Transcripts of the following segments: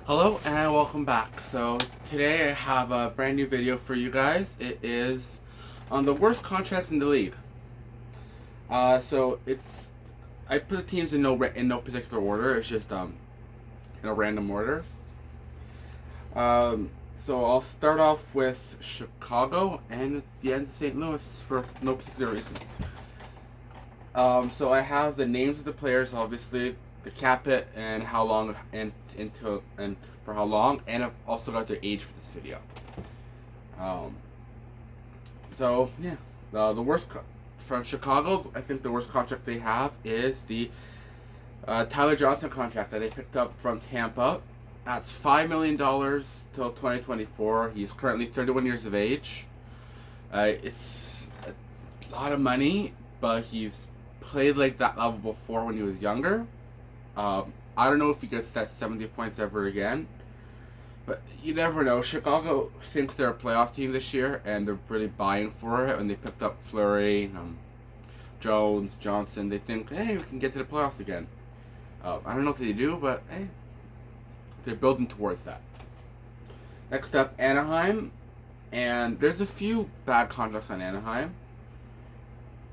Hello and welcome back. So today I have a brand new video for you guys. It is on the worst contracts in the league. So it's I put the teams in no particular order. It's just in a random order. So I'll start off with Chicago and the end of St. Louis for no particular reason. So I have the names of the players, obviously, the cap hit, and how long, and for how long, and I've also got their age for this video. So yeah, the worst from Chicago, I think the worst contract they have is the Tyler Johnson contract that they picked up from Tampa. That's $5 million till 2024. He's currently 31 years of age. It's a lot of money, but he's played like that level before when he was younger. I don't know if he gets that 70 points ever again, but you never know. Chicago thinks they're a playoff team this year, and they're really buying for it. And they picked up Fleury, Jones, Johnson. They think, hey, we can get to the playoffs again. I don't know if they do, but hey, they're building towards that. Next up, Anaheim, and there's a few bad contracts on Anaheim.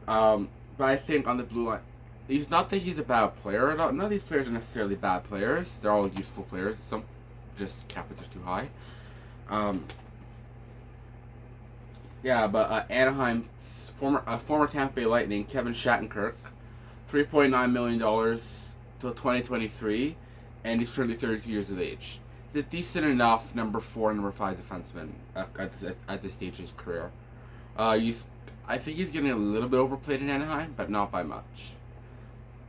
But I think on the blue line, he's not that he's a bad player at all. None of these players are necessarily bad players. They're all useful players. Some just cap it just too high. Yeah, but Anaheim's former Tampa Bay Lightning, Kevin Shattenkirk, $3.9 million till 2023, and he's currently 32 years of age. He's a decent enough number 4, number 5 defenseman at this stage of his career. I think he's getting a little bit overplayed in Anaheim, but not by much.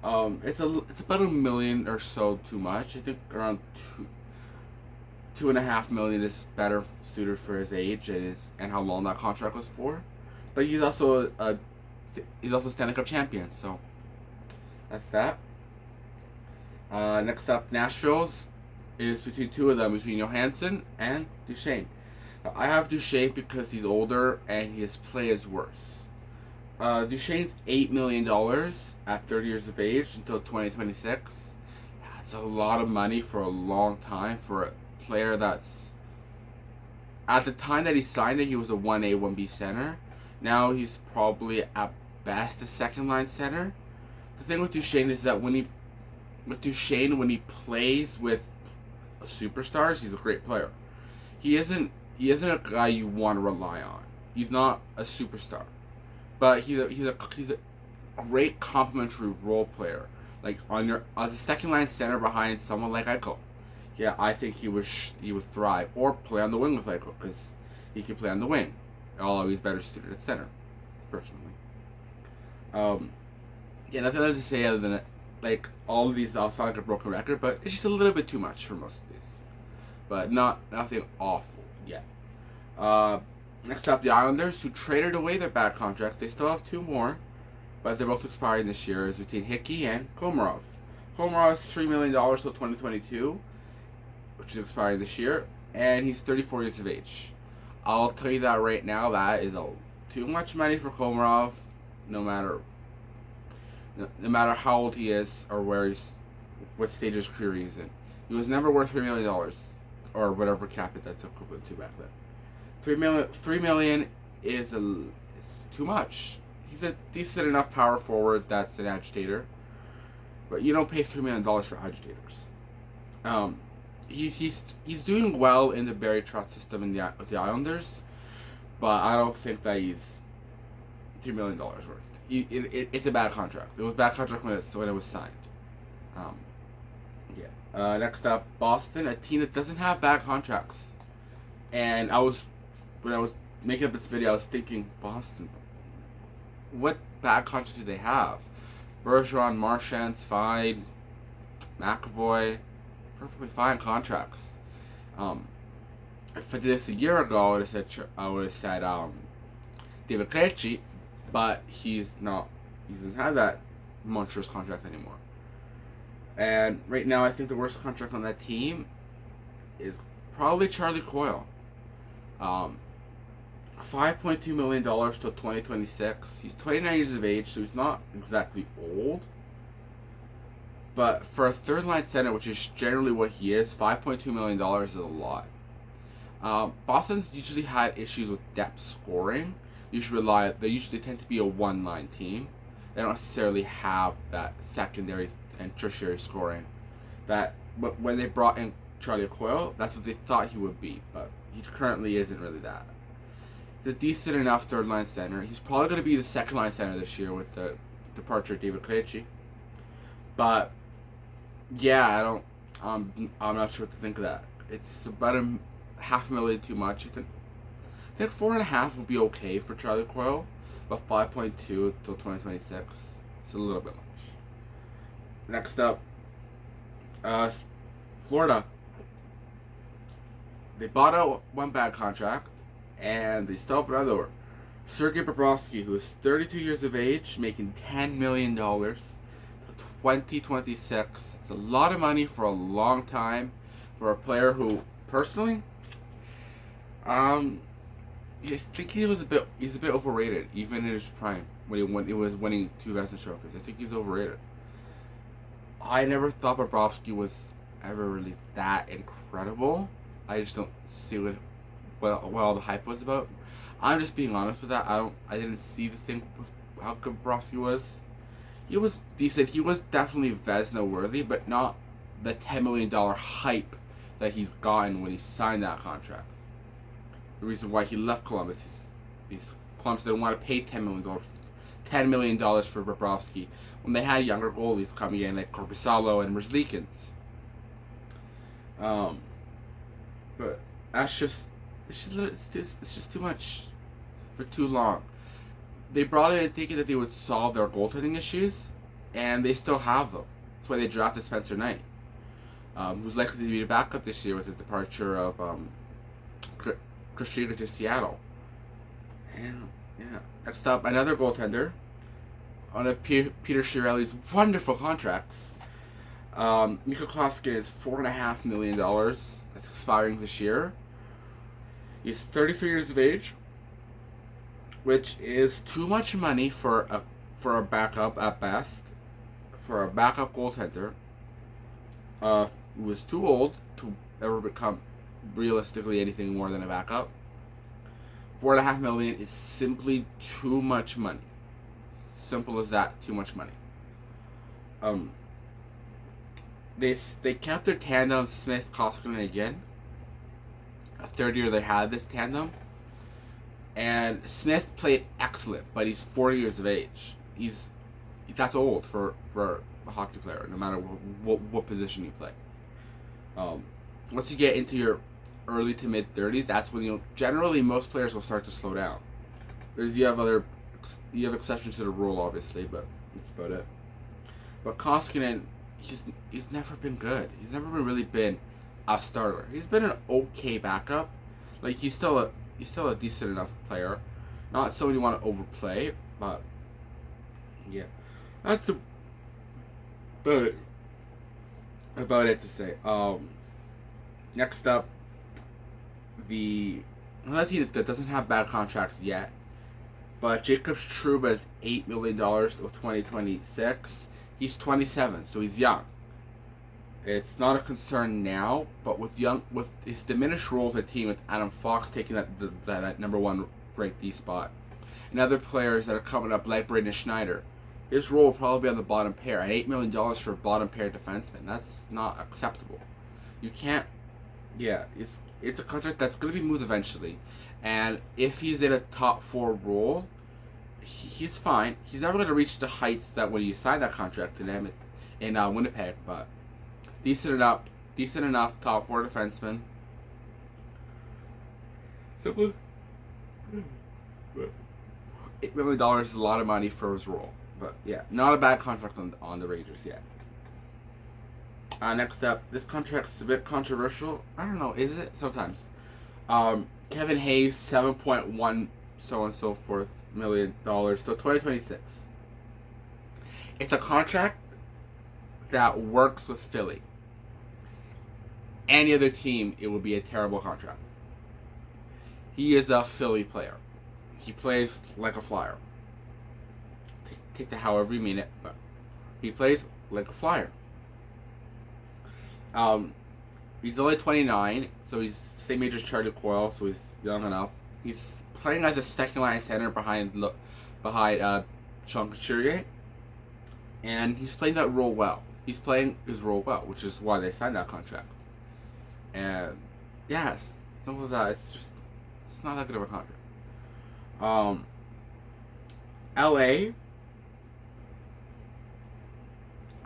It's about $1 million or so too much. I think around $2.5 million is better suited for his age and how long that contract was for. But he's also Stanley Cup champion, so that's that. Next up, Nashville's is between two of them, between Johansson and Duchesne. I have Duchesne because he's older and his play is worse. Duchesne's $8 million at 30 years of age until 2026. That's a lot of money for a long time for a player that's... At the time that he signed it, he was a 1A, 1B center. Now he's probably at best a second line center. The thing with Duchesne is that when he plays with superstars, he's a great player. He isn't a guy you want to rely on. He's not a superstar, but he's a great complementary role player. Like as a second line center behind someone like Eichel. Yeah, I think he would thrive, or play on the wing with Eichel because he can play on the wing. Although he's better suited at center, personally. Yeah, nothing else to say other than like all of these. I'll sound like a broken record, but it's just a little bit too much for most of these. But nothing awful yet. Next up, the Islanders, who traded away their bad contract. They still have two more, but they're both expiring this year. Is between Hickey and Komarov. Komarov's $3 million till 2022, which is expiring this year, and he's 34 years of age. I'll tell you that right now. That is too much money for Komarov, no matter how old he is or what stage of his career he's in. He was never worth $3 million, or whatever cap it that's equivalent to back then. $3 million is too much. He's a decent enough power forward that's an agitator, but you don't pay $3 million for agitators. He's doing well in the Barry Trotz system with the Islanders, but I don't think that he's $3 million worth. It's a bad contract. It was a bad contract when it was signed. Yeah. Next up, Boston, a team that doesn't have bad contracts. And when I was making up this video, I was thinking, Boston, what bad contracts do they have? Bergeron, Marchand's fine. McAvoy, perfectly fine contracts. If I did this a year ago, I would have said David Krejci, but he doesn't have that monstrous contract anymore. And right now, I think the worst contract on that team is probably Charlie Coyle. $5.2 million till 2026. He's 29 years of age, so he's not exactly old. But for a third line center, which is generally what he is, $5.2 million is a lot. Boston's usually had issues with depth scoring. They usually tend to be a one-line team. They don't necessarily have that secondary and tertiary scoring. But when they brought in Charlie Coyle, that's what they thought he would be, but he currently isn't really that. He's a decent enough third line center. He's probably going to be the second line center this year with the departure of David Krejci. But yeah, I'm not sure what to think of that. It's about $500,000 too much. I think 4.5 will be okay for Charlie Coyle, but 5.2 till 2026, it's a little bit much. Next up, Florida. They bought out one bad contract, and they still have another one. Sergei Bobrovsky, who is 32 years of age, making $10 million. 2026. It's a lot of money for a long time for a player who, personally, I think he's a bit overrated, even in his prime when he was winning 2 Vezina trophies. I think he's overrated. I never thought Bobrovsky was ever really that incredible. I just don't see what all the hype was about. I'm just being honest with that. I didn't see the thing with how good Bobrovsky was. He was decent. He was definitely Vezina worthy, but not the $10 million hype that he's gotten when he signed that contract. The reason why he left Columbus is Columbus didn't want to pay $10 million for Bobrovsky when they had younger goalies coming in like Korpisalo and Merzlikins. But it's just too much for too long. They brought it in thinking that they would solve their goaltending issues, and they still have them. That's why they drafted Spencer Knight, who's likely to be the backup this year with the departure of Christina to Seattle. And yeah, next up, another goaltender, one of Peter Chiarelli's wonderful contracts. Mikko Koskinen is $4.5 million. That's expiring this year. He's 33 years of age, which is too much money for a backup at best, for a backup goaltender who is too old to ever become realistically anything more than a backup. $4.5 million is simply too much money. Simple as that. Too much money. They kept their tandem Smith Koskinen again. A third year they had this tandem. And Smith played excellent, but he's 40 years of age. That's old for a hockey player, no matter what position you play. Once you get into your early to mid 30s, that's when generally most players will start to slow down. You have exceptions to the rule, obviously, but that's about it. But Koskinen, he's never been good. He's never really been a starter. He's been an okay backup. Like he's still a decent enough player. Not someone you want to overplay, but yeah. That's about it to say. Next up, another team that doesn't have bad contracts yet, but Jacob Trouba is $8 million till 2026. He's 27, so he's young. It's not a concern now, but with his diminished role with the team, with Adam Fox taking that number one ranked D spot, and other players that are coming up like Braden Schneider, his role will probably be on the bottom pair. At $8 million for a bottom pair defenseman, that's not acceptable. You can't. Yeah, it's a contract that's going to be moved eventually, and if he's in a top 4 role, he's fine. He's never going to reach the heights that when you signed that contract to them in Winnipeg, but decent enough top 4 defenseman. Simple. $8 million is a lot of money for his role, but yeah, not a bad contract on the Rangers yet. Next up, this contract's a bit controversial. I don't know, is it? Sometimes. Kevin Hayes, 7.1 so and so forth million dollars till 2026. It's a contract that works with Philly. Any other team, it would be a terrible contract. He is a Philly player. He plays like a Flyer. Take that however you mean it, but he plays like a Flyer. He's only 29, so he's the same age as Charlie Coyle, so he's young enough. He's playing as a second line center behind Sean Couturier, and he's playing that role well. He's playing his role well, which is why they signed that contract. And yes, simple as that. It's not that good of a contract. LA.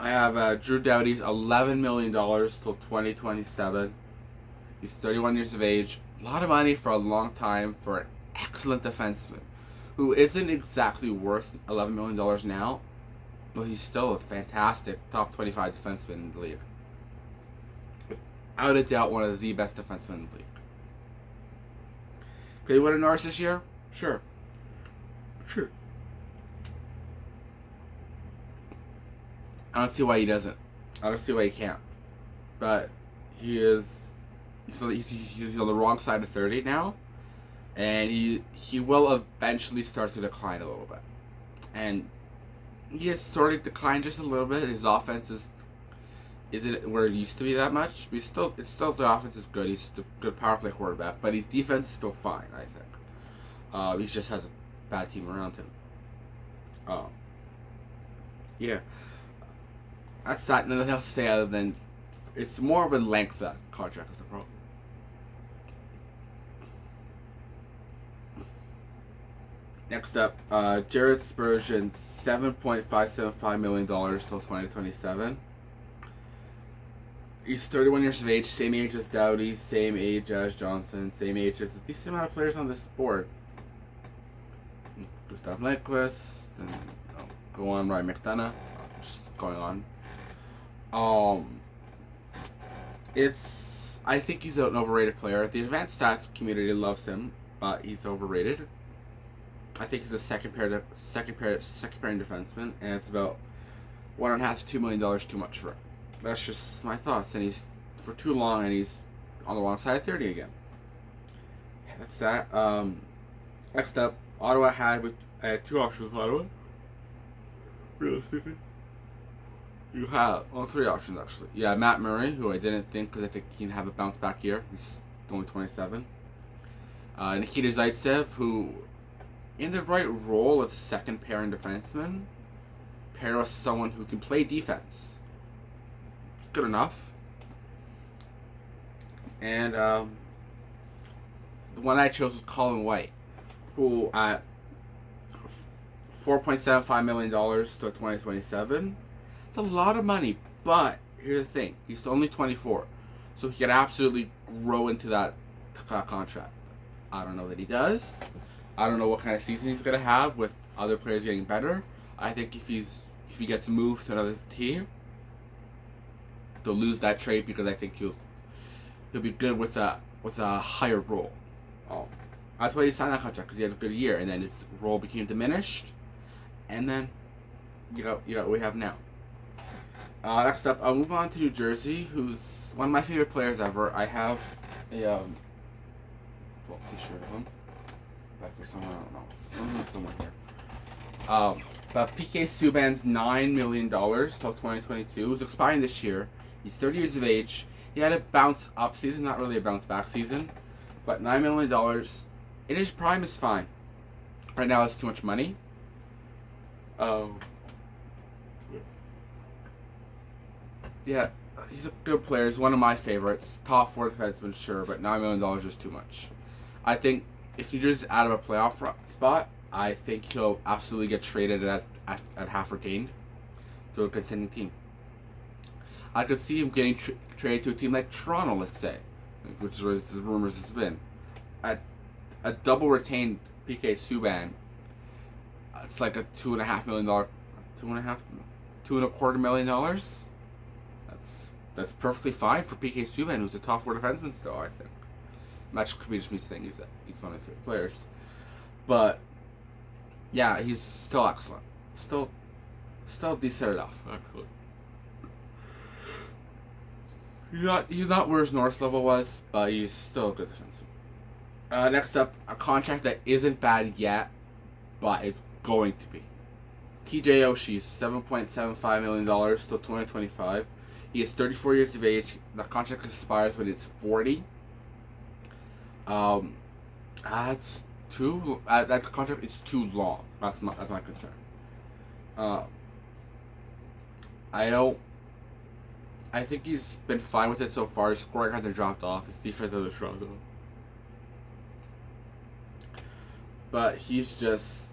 I have Drew Doughty's $11 million till 2027. He's 31 years of age. A lot of money for a long time for an excellent defenseman who isn't exactly worth $11 million now, but he's still a fantastic top 25 defenseman in the league. Without a doubt, one of the best defensemen in the league. Could he win a Norris this year? Sure. I don't see why he doesn't. I don't see why he can't. But he's on the wrong side of 30 now, and he will eventually start to decline a little bit. And he has sort of declined just a little bit. His offense isn't where it used to be that much. But it's still the offense is good. He's a good power play quarterback, but his defense is still fine, I think. He just has a bad team around him. Yeah. That's that. Nothing else to say other than it's more of a length that contract is the problem. Next up, Jared Spurgeon, $7.575 million till 2027. He's 31 years of age, same age as Doughty, same age as Johnson, same age as a decent amount of players on this board. Gustav Nyquist, and go on, Ryan Mcdonough, just going on. I think he's an overrated player. The advanced stats community loves him, but he's overrated. I think he's a second pairing defenseman, and it's about $1.5 to $2 million too much for him. That's just my thoughts. And he's for too long, and he's on the wrong side of 30 again. Yeah, that's that. Next up, Ottawa had two options with Ottawa. Realistically. You have, three options actually. Yeah, Matt Murray, who I didn't think because I think he can have a bounce back year. He's only 27. Nikita Zaitsev, who, in the right role as a second pairing defenseman, pair with someone who can play defense. Good enough. And the one I chose was Colin White, who at $4.75 million to 2027. It's a lot of money, but here's the thing: he's only 24, so he can absolutely grow into that contract. I don't know that he does. I don't know what kind of season he's gonna have with other players getting better. I think if he gets moved to another team, they'll lose that trade because I think he'll be good with a higher role. That's why he signed that contract, because he had a good year, and then his role became diminished, and then you got what we have now. Next up, I'll move on to New Jersey, who's one of my favorite players ever. I have a t-shirt of him back here somewhere. I don't know, somewhere here. But PK Subban's $9 million till 2022 is expiring this year. He's 30 years of age. He had a bounce up season, not really a bounce back season, but $9 million in his prime is fine. Right now, it's too much money. Yeah, he's a good player. He's one of my favorites. Top 4 defenseman, sure, but $9 million is too much. I think if New Jersey's out of a playoff spot, I think he'll absolutely get traded at half or gained to a contending team. I could see him getting traded to a team like Toronto, let's say, which is the rumors has been. At a double retained PK Subban, it's like a $2.25 million. That's perfectly fine for PK Subban, who's a top 4 defenseman still, I think. Match could be just me saying he's one of my favorite players. But yeah, he's still excellent. Still decent enough, actually. He's not where his Norris level was, but he's still a good defenseman. Next up, a contract that isn't bad yet, but it's going to be. TJ Oshie's $7.75 million till 2025. He is 34 years of age. The contract expires when it's 40. That's too. That contract is too long. That's my concern. I don't. I think he's been fine with it so far. His scoring hasn't dropped off. His defense hasn't dropped off. But he's just.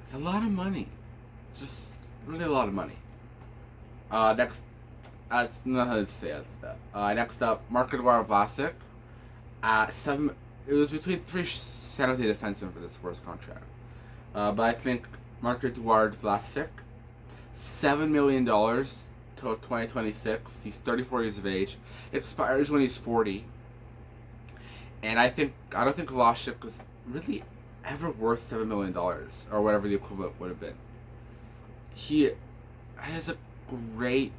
It's a lot of money. Just really a lot of money. Next. That's nothing to say after that. Next up, Marc-Edouard Vlasic. At 7. It was between 3 San Jose defensemen for this first contract. But I think Marc-Edouard Vlasic, $7 million till 2026. He's 34 years of age. It expires when he's 40. And I don't think Vlasic was really ever worth $7 million or whatever the equivalent would have been. He has a great,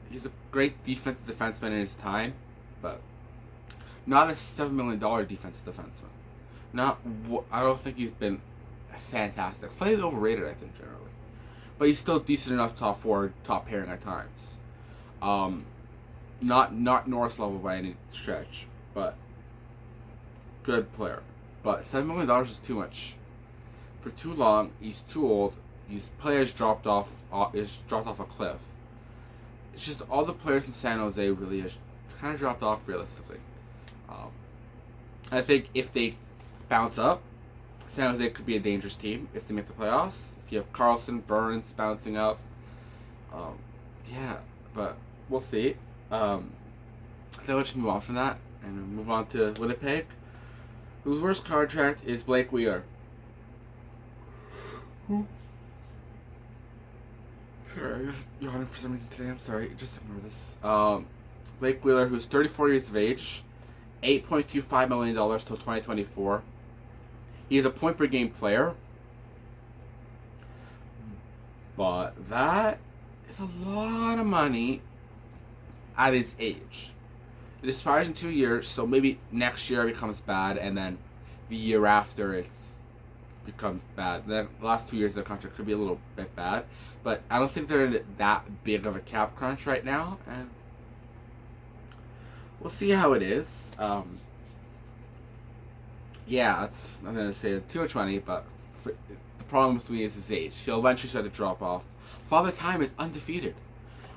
he's a great defensive defenseman in his time, but not a $7 million defensive defenseman. I don't think he's been fantastic. Slightly overrated, I think, generally. But he's still decent enough top forward, top pairing at times. Not Norris level by any stretch, but good player. But $7 million is too much. For too long, he's too old. His players dropped off a cliff. It's just all the players in San Jose really has kind of dropped off realistically. I think if they bounce up, San Jose could be a dangerous team if they make the playoffs. If you have Carlson, Burns bouncing up, yeah, but we'll see. I think we'll just move on from that and move on to Winnipeg, whose worst contract is Blake Wheeler. Sorry, I'm yawning for some reason today. I'm sorry. Just ignore this. Blake Wheeler, who's 34 years of age, $8.25 million till 2024. He is a point per game player, but that is a lot of money at his age. It expires in 2 years, so maybe next year it becomes bad, and then the year after it's becomes bad. The last 2 years of the contract could be a little bit bad, but I don't think they're in that big of a cap crunch right now, and we'll see how it is. Yeah, that's I'm gonna say too much money, but the problem with me is his age. He'll eventually start to drop off. Father Time is undefeated.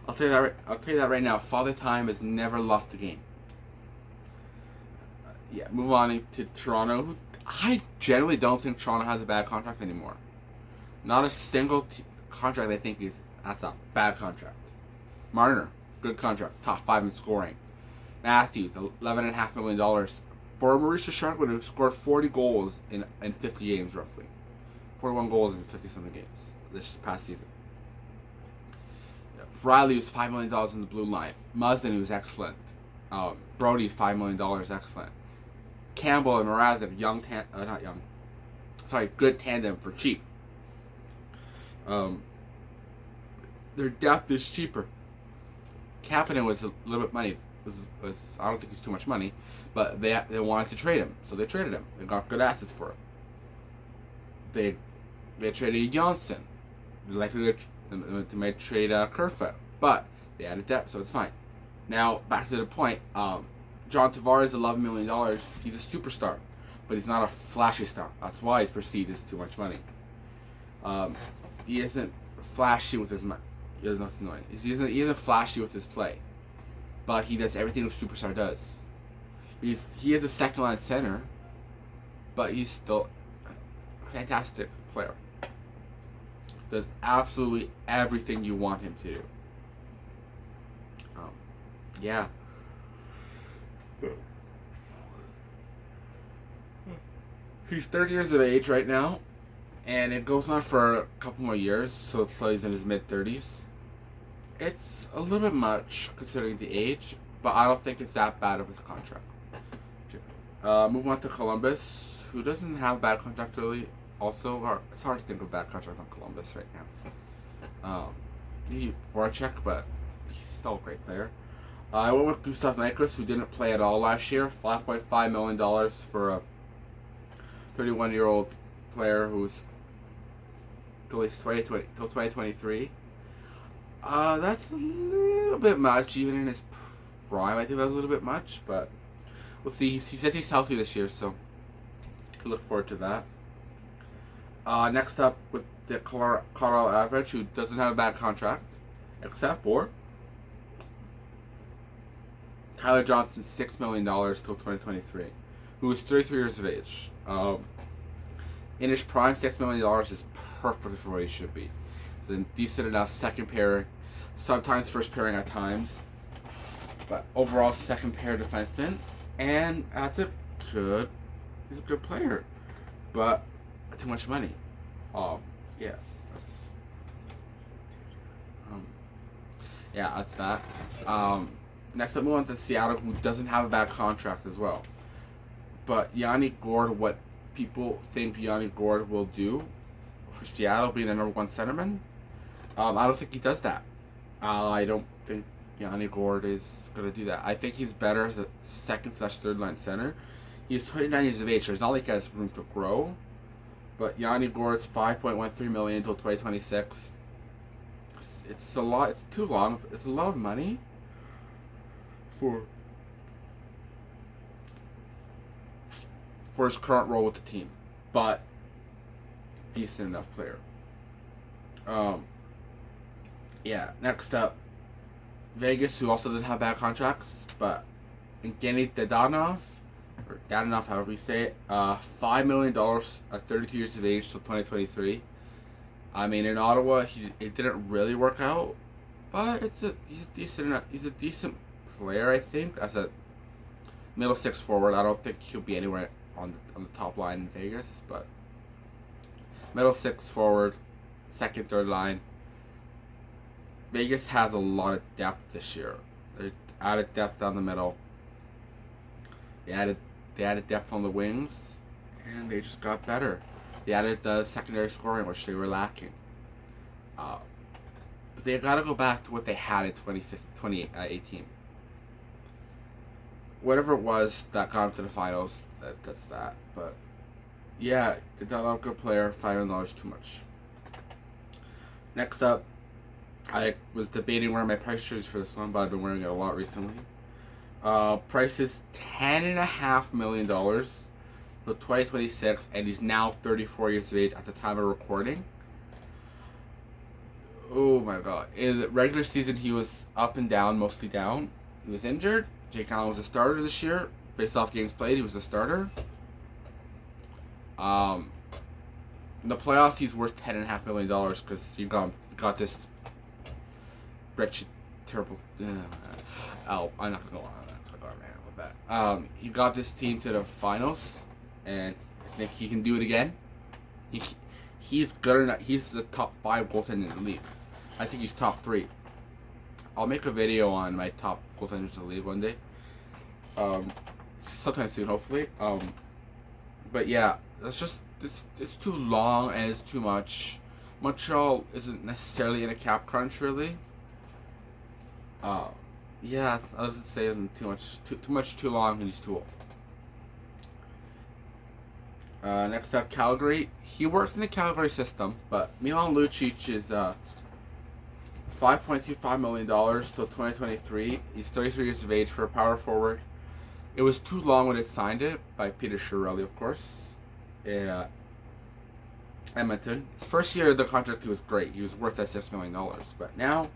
I'll tell you that right now. Father Time has never lost a game. Yeah, move on to Toronto. I generally don't think Toronto has a bad contract anymore. Not a single contract I think that's a bad contract. Marner, good contract, top 5 in scoring. Matthews, $11.5 million. For Maurice Richard, who scored 40 goals in 50 games, roughly. 41 goals in 50-something games this past season. Riley was $5 million in the blue line. Muzzin, who was excellent. Brody, $5 million, excellent. Campbell and Mrazek, good tandem for cheap. Their depth is cheaper. Kapanen was a little bit money. I don't think it's too much money, but they wanted to trade him, so they traded him. They got good assets for it. They traded Johnson. They're likely to might trade Kerfoot, but they added depth, so it's fine. Now back to the point. John Tavares, $11 million. He's a superstar, but he's not a flashy star. That's why he's perceived as too much money. He isn't flashy with his money. He isn't flashy with his play. But he does everything a superstar does. He is a second line center, but he's still a fantastic player. Does absolutely everything you want him to do. Yeah. He's 30 years of age right now, and it goes on for a couple more years, so until he's in his mid-30s. It's a little bit much considering the age, but I don't think it's that bad of a contract. Moving on to Columbus, who doesn't have a bad contract really. Also, it's hard to think of a bad contract on Columbus right now. Maybe Voracek, but he's still a great player. I went with Gustav Nyquist, who didn't play at all last year. $5.5 million for a 31-year-old player who's till 2023. That's a little bit much, even in his prime. I think that's a little bit much, but we'll see. He says he's healthy this year, so we look forward to that. Next up with the Colorado Avalanche, who doesn't have a bad contract, except for Tyler Johnson, $6 million till 2023, who is 33 years of age. In his prime, $6 million is perfect for what he should be. It's a decent enough second pairing, sometimes first pairing at times, but overall second pair defenseman, and he's a good player, but too much money. Yeah, that's that. Next up, move on to Seattle, who doesn't have a bad contract as well. But Yanni Gourde, what people think Yanni Gourde will do for Seattle, being the number one centerman, I don't think he does that. I don't think Yanni Gourde is going to do that. I think he's better as a second/third line center. He's 29 years of age, so it's not like he has room to grow. But Yanni Gourde's $5.13 million until 2026. It's a lot. It's too long. It's a lot of money for his current role with the team, but decent enough player. Next up, Vegas, who also didn't have bad contracts, but Nikita Zaitsev, or Dadanoff, however you say it, $5 million at 32 years of age till 2023. I mean, in Ottawa, it didn't really work out, but he's a decent player, I think, as a middle six forward. I don't think he'll be anywhere on the top line in Vegas, but middle six forward, second, third line. Vegas has a lot of depth this year. They added depth down the middle. They added depth on the wings, and they just got better. They added the secondary scoring, which they were lacking. But they got to go back to what they had in 2018. Whatever it was that got them to the finals, that's that. But yeah, they got a good player. $5 million too much. Next up, I was debating wearing my Price jersey for this one, but I've been wearing it a lot recently. Price is $10.5 million till 2026, and he's now 34 years of age at the time of recording. Oh my god. In the regular season, he was up and down, mostly down. He was injured. Jake Allen was a starter this year. Based off games played, he was a starter. In the playoffs, he's worth $10.5 million because you got this wretched, terrible. I'm not gonna go on with that. He got this team to the finals, and I think he can do it again. He's good enough. He's the top 5 goaltender in the league. I think he's top 3. I'll make a video on my top goaltenders in the league one day. Sometime soon, hopefully. But yeah, it's too long and it's too much. Montreal isn't necessarily in a cap crunch, really. Yeah, I was say too much, too long, and he's too old. Next up, Calgary. He works in the Calgary system, but Milan Lucic is $5.25 million till 2023. He's 33 years of age for a power forward. It was too long when it signed it by Peter Chiarelli, of course, in Edmonton. His first year of the contract, he was great. He was worth that $6 million. But now,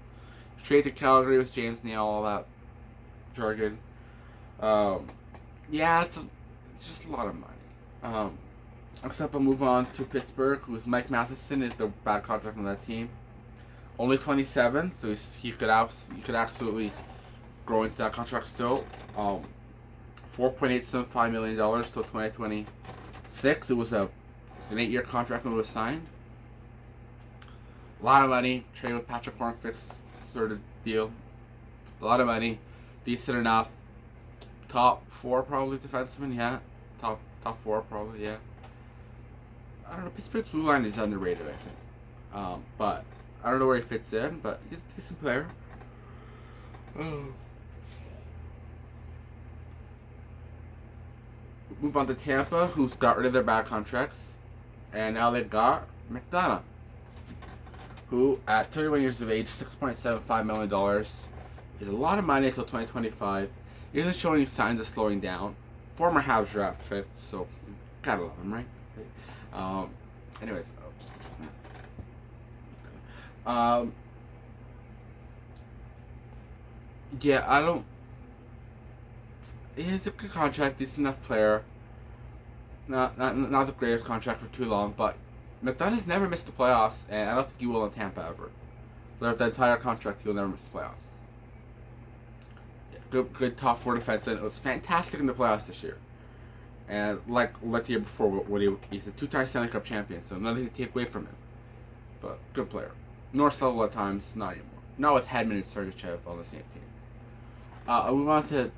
straight to Calgary with James Neal, all that jargon. Yeah, it's just a lot of money. Except I'll move on to Pittsburgh, who's Mike Matheson is the bad contract on that team. Only 27, so he could absolutely grow into that contract still. $4.875 million till 2026. It was an 8-year contract when it was signed. A lot of money. Trade with Patrick Hornfix sort of deal. A lot of money. Decent enough. Top 4 probably defenseman, yeah. Top 4 probably, yeah. I don't know. Pittsburgh's blue line is underrated, I think. But I don't know where he fits in, but he's a decent player. Move on to Tampa, who's got rid of their bad contracts, and now they've got Mcdonough, who at 31 years of age, $6.75 million, is a lot of money until 2025. He isn't showing signs of slowing down. Former Habs draft pick, so gotta love him, right? Anyways, yeah, I don't. He's a good contract, decent enough player. Not the greatest contract for too long, but Mcdonough's never missed the playoffs, and I don't think he will in Tampa ever. Throughout the entire contract, he'll never miss the playoffs. Yeah, good top four defenseman. It was fantastic in the playoffs this year, and like the year before, he's a two-time Stanley Cup champion, so nothing to take away from him. But good player. North level at times, not anymore. Not with Hedman and Sergachev on the same team. I move on to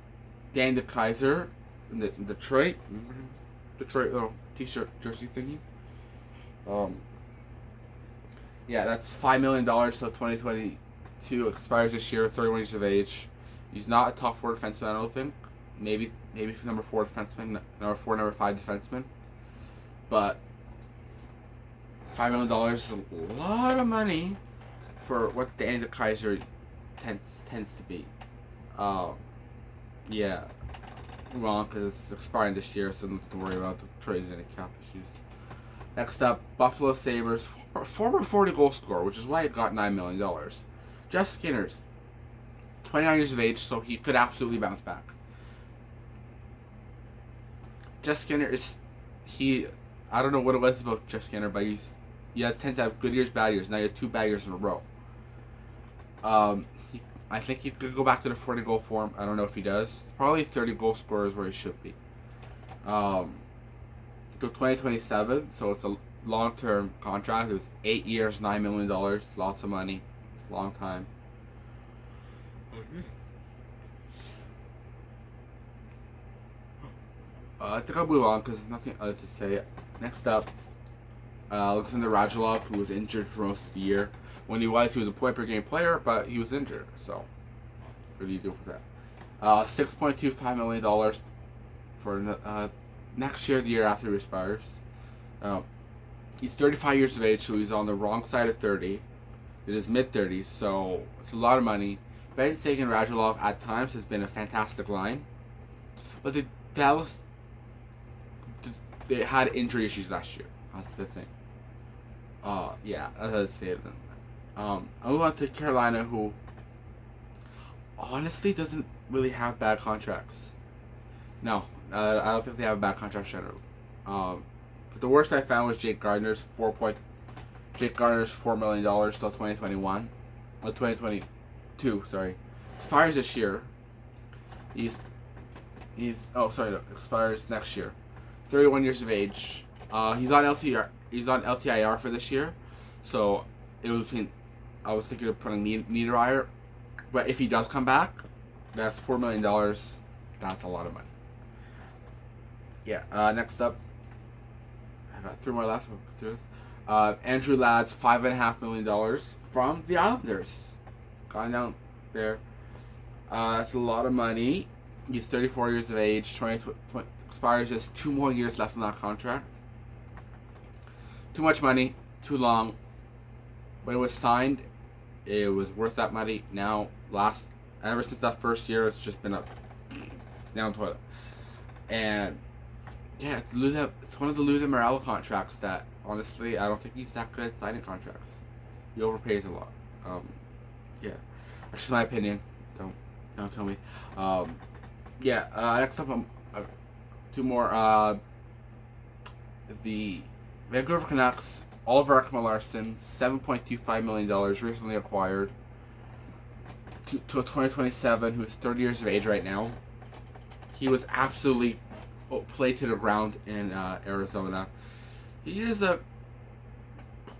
Dan DeKaiser in Detroit. Detroit little t-shirt jersey thingy. Yeah, that's $5 million till 2022. Expires this year, 31 years of age. He's not a top four defenseman, I don't think. Maybe number four defenseman, number four, number five defenseman. But $5 million is a lot of money for what Dan DeKaiser tends to be. Yeah. Wrong, because it's expiring this year, so nothing to worry about the trades and cap issues. Next up, Buffalo Sabres, former 40 goal scorer, which is why he got $9 million. Jeff Skinner's 29 years of age, so he could absolutely bounce back. Jeff Skinner I don't know what it was about Jeff Skinner, but he tends to have good years, bad years. Now he had 2 bad years in a row. I think he could go back to the 40 goal form. I don't know if he does. Probably 30 goal scorer is where he should be. Till 2027, so it's a long-term contract. It was 8 years, $9 million, lots of money, long time. I think I'll move on because there's nothing other to say. Next up, Alexander Rajaloff, who was injured for most of the year. When he was a point per game player, but he was injured. So, what do you do with that? $6.25 million for next year, the year after he expires. He's 35 years of age, so he's on the wrong side of 30. In his mid-30s, so it's a lot of money. Ben Sagan Rajaloff at times has been a fantastic line, but they had injury issues last year. That's the thing. Yeah, that's how it stated them. I move on to Carolina, who honestly doesn't really have bad contracts. No, I don't think they have bad contracts generally. But the worst I found was Jake Gardner's $4 million till 2021, or 2022. Sorry, expires this year. Expires next year. 31 years of age. He's on LTIR. He's on LTIR for this year, so it was between. I was thinking of putting Niederreiter, but if he does come back, that's $4 million. That's a lot of money. Yeah. Next up, I got 3 more left. Andrew Ladd's $5.5 million from the Islanders. Gone down there. That's a lot of money. He's 34 years of age. 20 expires just 2 more years left on that contract. Too much money. Too long. When it was signed, it was worth that money. Now, ever since that first year, it's just been up down toilet. And yeah, it's one of the Lula Morello contracts that honestly I don't think he's that good at signing contracts. He overpays a lot. Yeah, that's just my opinion. Don't kill me. Next up, 2 more. The Vancouver Canucks. Oliver Ekman-Larsson, $7.25 million, recently acquired. To 2027, who's 30 years of age right now. He was absolutely played to the ground in Arizona. He is a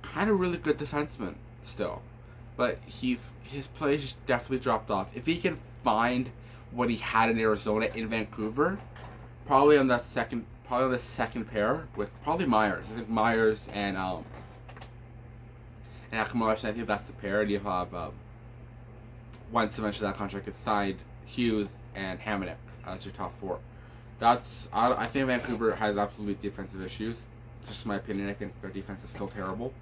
kind of really good defenseman still, but his play just definitely dropped off. If he can find what he had in Arizona in Vancouver, probably on the second pair with probably Myers. I think Myers and Ekman-Larsson, I think that's the pair. And you have once eventually that contract gets signed, Hughes and Hamonic as your top 4. I think Vancouver has absolute defensive issues. Just my opinion. I think their defense is still terrible.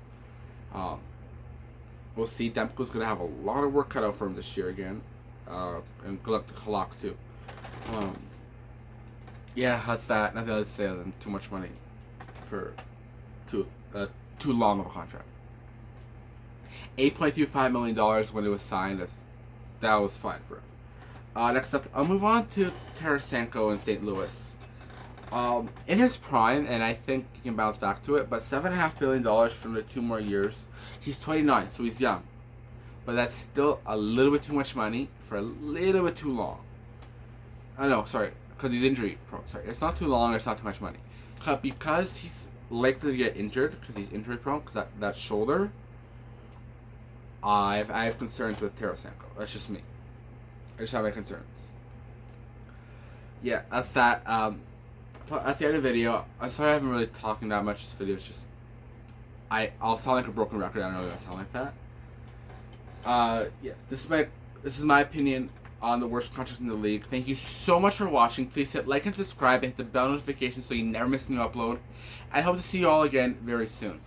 we'll see. Demko's going to have a lot of work cut out for him this year again. And good luck to Halak, too. Yeah, that's that. Nothing else to say other than too much money for too long of a contract. $8.25 million when it was signed. That was fine for him. Next up, I'll move on to Tarasenko and St Louis. In his prime, and I think he can bounce back to it, but $7.5 billion for the 2 more years. He's 29, so he's young. But that's still a little bit too much money for a little bit too long. No, sorry, because he's injury prone. Sorry, it's not too long, or it's not too much money. Because he's likely to get injured, because he's injury prone, because that shoulder, I have concerns with Tarasenko. That's just me. I just have my concerns. Yeah, that's that. At the end of the video, I'm sorry I haven't really talking that much. This video is just... I'll sound like a broken record. I don't know if I sound like that. Yeah, this is my opinion on the worst contract in the league. Thank you so much for watching. Please hit like and subscribe and hit the bell notification so you never miss a new upload. I hope to see you all again very soon.